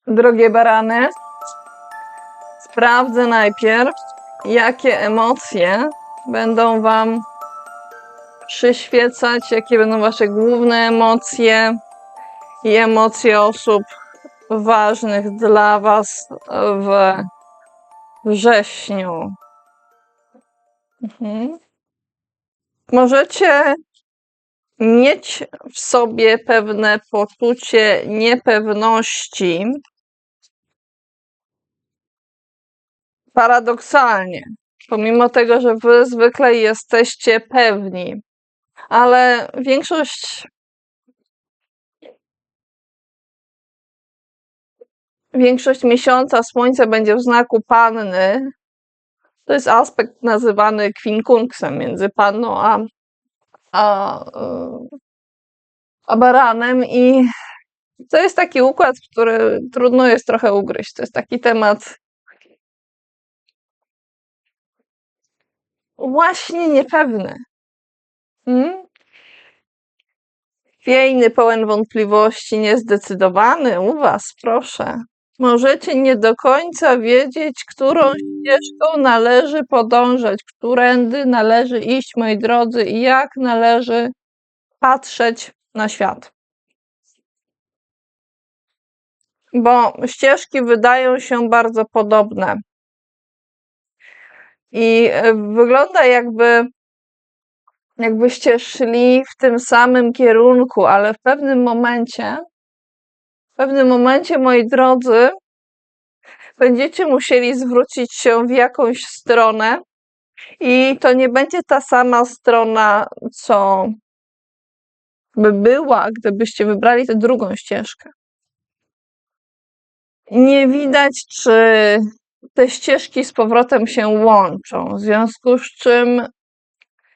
Drogie barany, sprawdzę najpierw, jakie emocje będą Wam przyświecać, jakie będą Wasze główne emocje i emocje osób ważnych dla Was w wrześniu. Możecie mieć w sobie pewne poczucie niepewności. Paradoksalnie, pomimo tego, że Wy zwykle jesteście pewni, ale większość miesiąca Słońce będzie w znaku Panny. To jest aspekt nazywany kwinkunksem między Panną a Baranem i to jest taki układ, który trudno jest trochę ugryźć. To jest taki temat właśnie niepewny. Chwiejny, pełen wątpliwości, niezdecydowany u Was, proszę. Możecie nie do końca wiedzieć, którą ścieżką należy podążać, którędy należy iść, moi drodzy, i jak należy patrzeć na świat. Bo ścieżki wydają się bardzo podobne. I wygląda jakbyście szli w tym samym kierunku, ale w pewnym momencie, moi drodzy, będziecie musieli zwrócić się w jakąś stronę i to nie będzie ta sama strona, co by była, gdybyście wybrali tę drugą ścieżkę. Nie widać, czy te ścieżki z powrotem się łączą, w związku z czym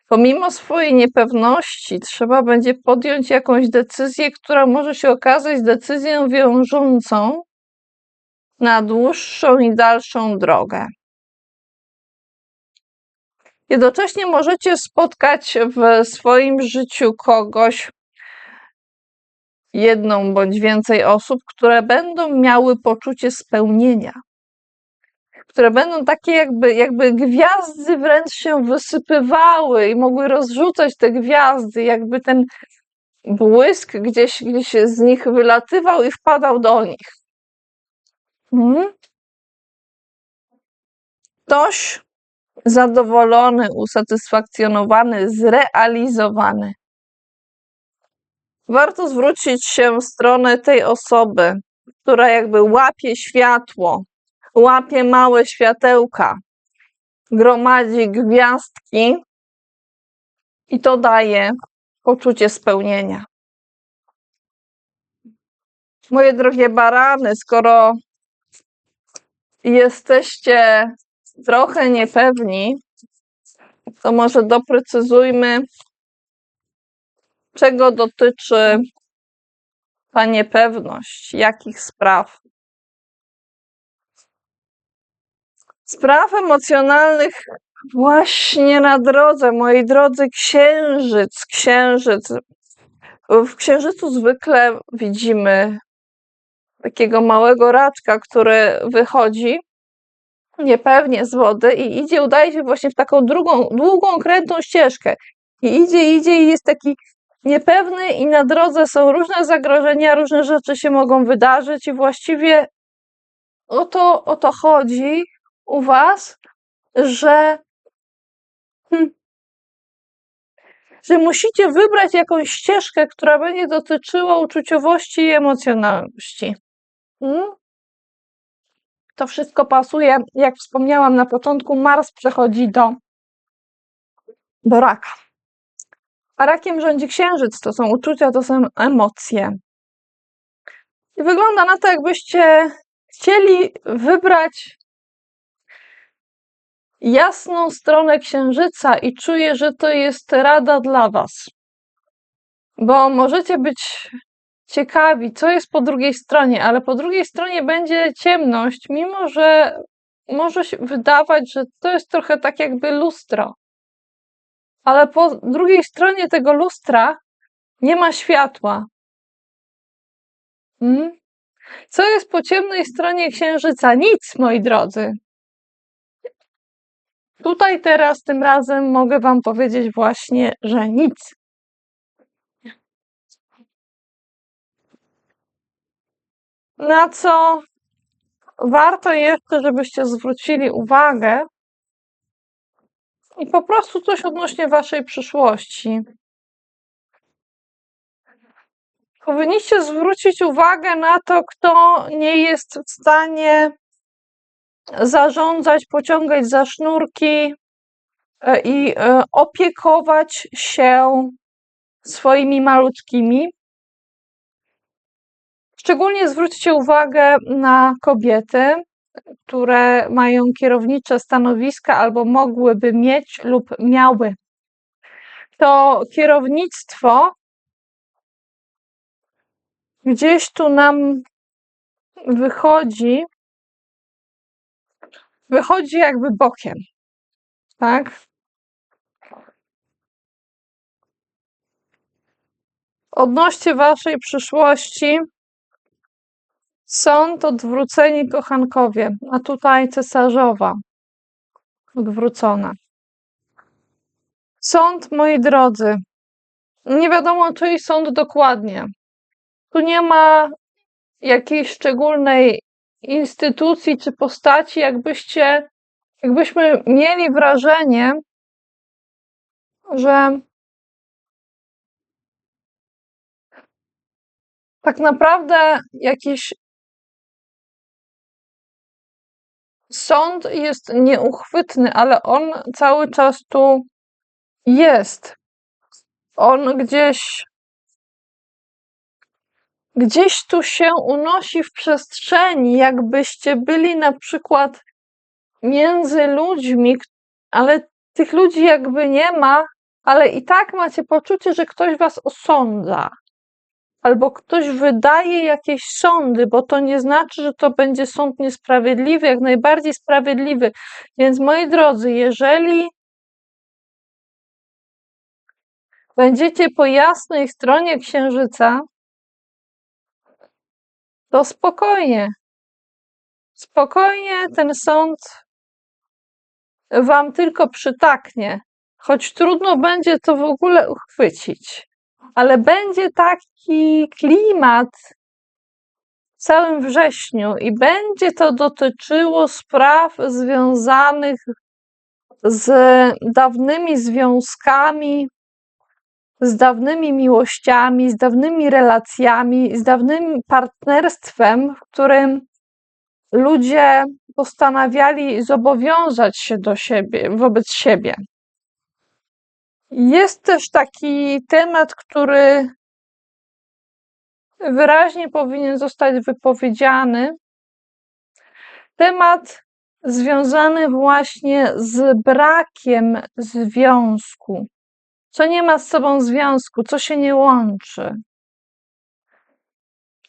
pomimo swojej niepewności trzeba będzie podjąć jakąś decyzję, która może się okazać decyzją wiążącą na dłuższą i dalszą drogę. Jednocześnie możecie spotkać w swoim życiu kogoś, jedną bądź więcej osób, które będą miały poczucie spełnienia, które będą takie jakby gwiazdy wręcz się wysypywały i mogły rozrzucać te gwiazdy, jakby ten błysk gdzieś z nich wylatywał i wpadał do nich. Ktoś zadowolony, usatysfakcjonowany, zrealizowany. Warto zwrócić się w stronę tej osoby, która jakby łapie światło, łapie małe światełka, gromadzi gwiazdki i to daje poczucie spełnienia. Moje drogie barany, skoro jesteście trochę niepewni, to może doprecyzujmy, czego dotyczy ta niepewność, jakich spraw. Spraw emocjonalnych właśnie na drodze, moi drodzy, księżyc. W księżycu zwykle widzimy takiego małego raczka, który wychodzi niepewnie z wody i idzie, udaje się właśnie w taką długą, krętą ścieżkę. I idzie i jest taki niepewny i na drodze są różne zagrożenia, różne rzeczy się mogą wydarzyć i właściwie o to chodzi u Was, że musicie wybrać jakąś ścieżkę, która będzie dotyczyła uczuciowości i emocjonalności. To wszystko pasuje, jak wspomniałam na początku, Mars przechodzi do raka. A rakiem rządzi księżyc, to są uczucia, to są emocje. I wygląda na to, jakbyście chcieli wybrać jasną stronę księżyca i czuję, że to jest rada dla Was. Bo możecie być ciekawi, co jest po drugiej stronie, ale po drugiej stronie będzie ciemność, mimo że może się wydawać, że to jest trochę tak jakby lustro. Ale po drugiej stronie tego lustra nie ma światła. Co jest po ciemnej stronie Księżyca? Nic, moi drodzy. Tutaj teraz, tym razem mogę wam powiedzieć właśnie, że nic. Na co warto jeszcze, żebyście zwrócili uwagę i po prostu coś odnośnie waszej przyszłości. Powinniście zwrócić uwagę na to, kto nie jest w stanie zarządzać, pociągać za sznurki i opiekować się swoimi malutkimi. Szczególnie zwróćcie uwagę na kobiety, które mają kierownicze stanowiska albo mogłyby mieć lub miały. To kierownictwo gdzieś tu nam wychodzi jakby bokiem, tak? Odnośnie waszej przyszłości sąd, odwróceni kochankowie, a tutaj cesarzowa odwrócona. Sąd, moi drodzy, nie wiadomo czyj sąd dokładnie. Tu nie ma jakiejś szczególnej instytucji czy postaci, jakbyśmy mieli wrażenie, że tak naprawdę jakiś sąd jest nieuchwytny, ale on cały czas tu jest. On gdzieś tu się unosi w przestrzeni, jakbyście byli na przykład między ludźmi, ale tych ludzi jakby nie ma, ale i tak macie poczucie, że ktoś was osądza. Albo ktoś wydaje jakieś sądy, bo to nie znaczy, że to będzie sąd niesprawiedliwy, jak najbardziej sprawiedliwy. Więc moi drodzy, jeżeli będziecie po jasnej stronie Księżyca, to spokojnie. Spokojnie ten sąd wam tylko przytaknie, choć trudno będzie to w ogóle uchwycić. Ale będzie taki klimat w całym wrześniu i będzie to dotyczyło spraw związanych z dawnymi związkami, z dawnymi miłościami, z dawnymi relacjami, z dawnym partnerstwem, w którym ludzie postanawiali zobowiązać się do siebie, wobec siebie. Jest też taki temat, który wyraźnie powinien zostać wypowiedziany. Temat związany właśnie z brakiem związku. Co nie ma z sobą związku, co się nie łączy.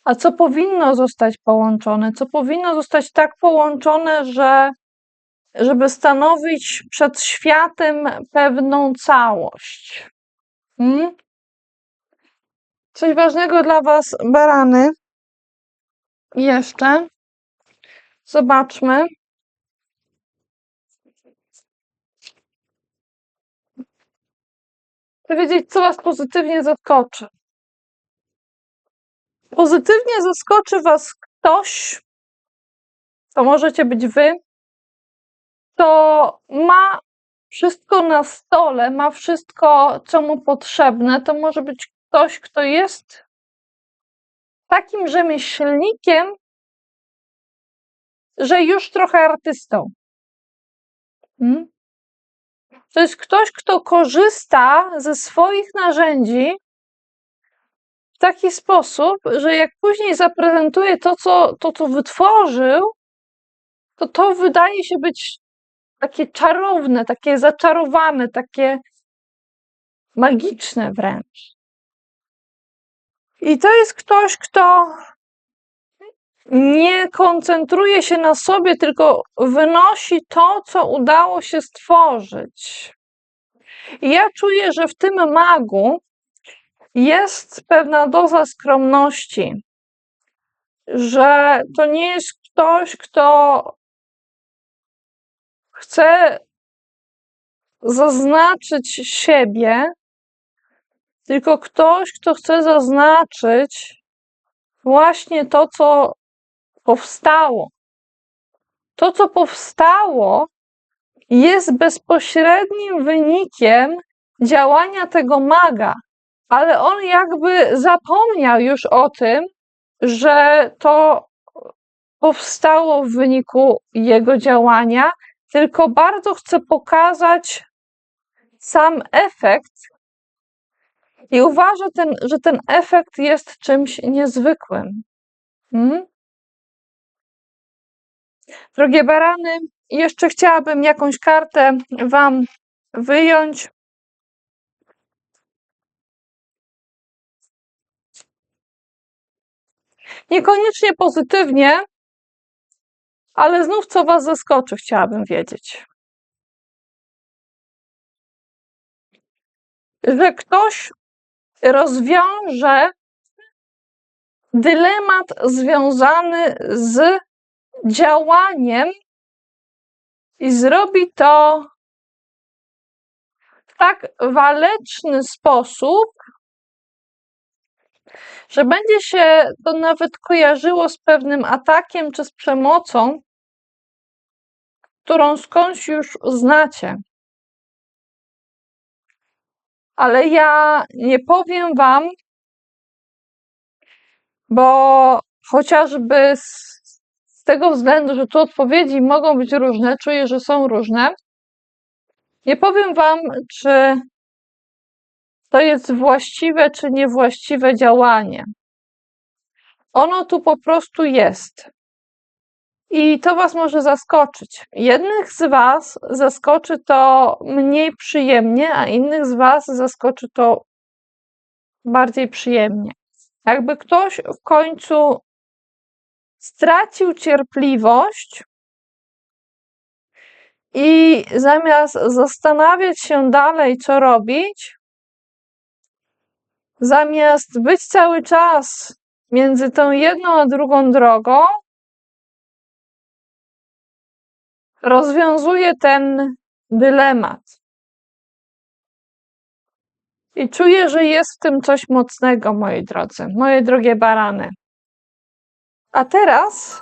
A co powinno zostać połączone? Co powinno zostać tak połączone, żeby stanowić przed światem pewną całość. Coś ważnego dla was, barany. Jeszcze. Zobaczmy. Chcę wiedzieć, co was pozytywnie zaskoczy. Pozytywnie zaskoczy was ktoś, to możecie być wy, to ma wszystko na stole, ma wszystko, co mu potrzebne. To może być ktoś, kto jest takim rzemieślnikiem, że już trochę artystą. To jest ktoś, kto korzysta ze swoich narzędzi w taki sposób, że jak później zaprezentuje to, co wytworzył, to wydaje się być takie czarowne, takie zaczarowane, takie magiczne wręcz. I to jest ktoś, kto nie koncentruje się na sobie, tylko wynosi to, co udało się stworzyć. I ja czuję, że w tym magu jest pewna doza skromności, że to nie jest ktoś, kto chce zaznaczyć siebie, tylko ktoś, kto chce zaznaczyć właśnie to, co powstało. To, co powstało, jest bezpośrednim wynikiem działania tego maga, ale on jakby zapomniał już o tym, że to powstało w wyniku jego działania, tylko bardzo chce pokazać sam efekt i uważa, że ten efekt jest czymś niezwykłym. Drogie barany, jeszcze chciałabym jakąś kartę Wam wyjąć. Niekoniecznie pozytywnie, ale znów co Was zaskoczy, chciałabym wiedzieć. Że ktoś rozwiąże dylemat związany z działaniem i zrobi to w tak waleczny sposób, że będzie się to nawet kojarzyło z pewnym atakiem czy z przemocą, którą skądś już znacie. Ale ja nie powiem Wam, bo chociażby z tego względu, że tu odpowiedzi mogą być różne, czuję, że są różne, nie powiem Wam, czy to jest właściwe, czy niewłaściwe działanie. Ono tu po prostu jest. I to Was może zaskoczyć. Jednych z Was zaskoczy to mniej przyjemnie, a innych z Was zaskoczy to bardziej przyjemnie. Jakby ktoś w końcu stracił cierpliwość i zamiast zastanawiać się dalej, co robić, zamiast być cały czas między tą jedną a drugą drogą, rozwiązuje ten dylemat. I czuję, że jest w tym coś mocnego, moi drodzy, moje drogie barany. A teraz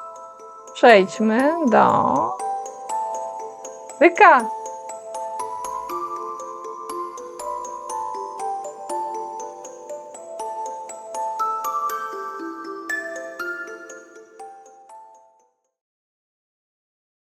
przejdźmy do byka.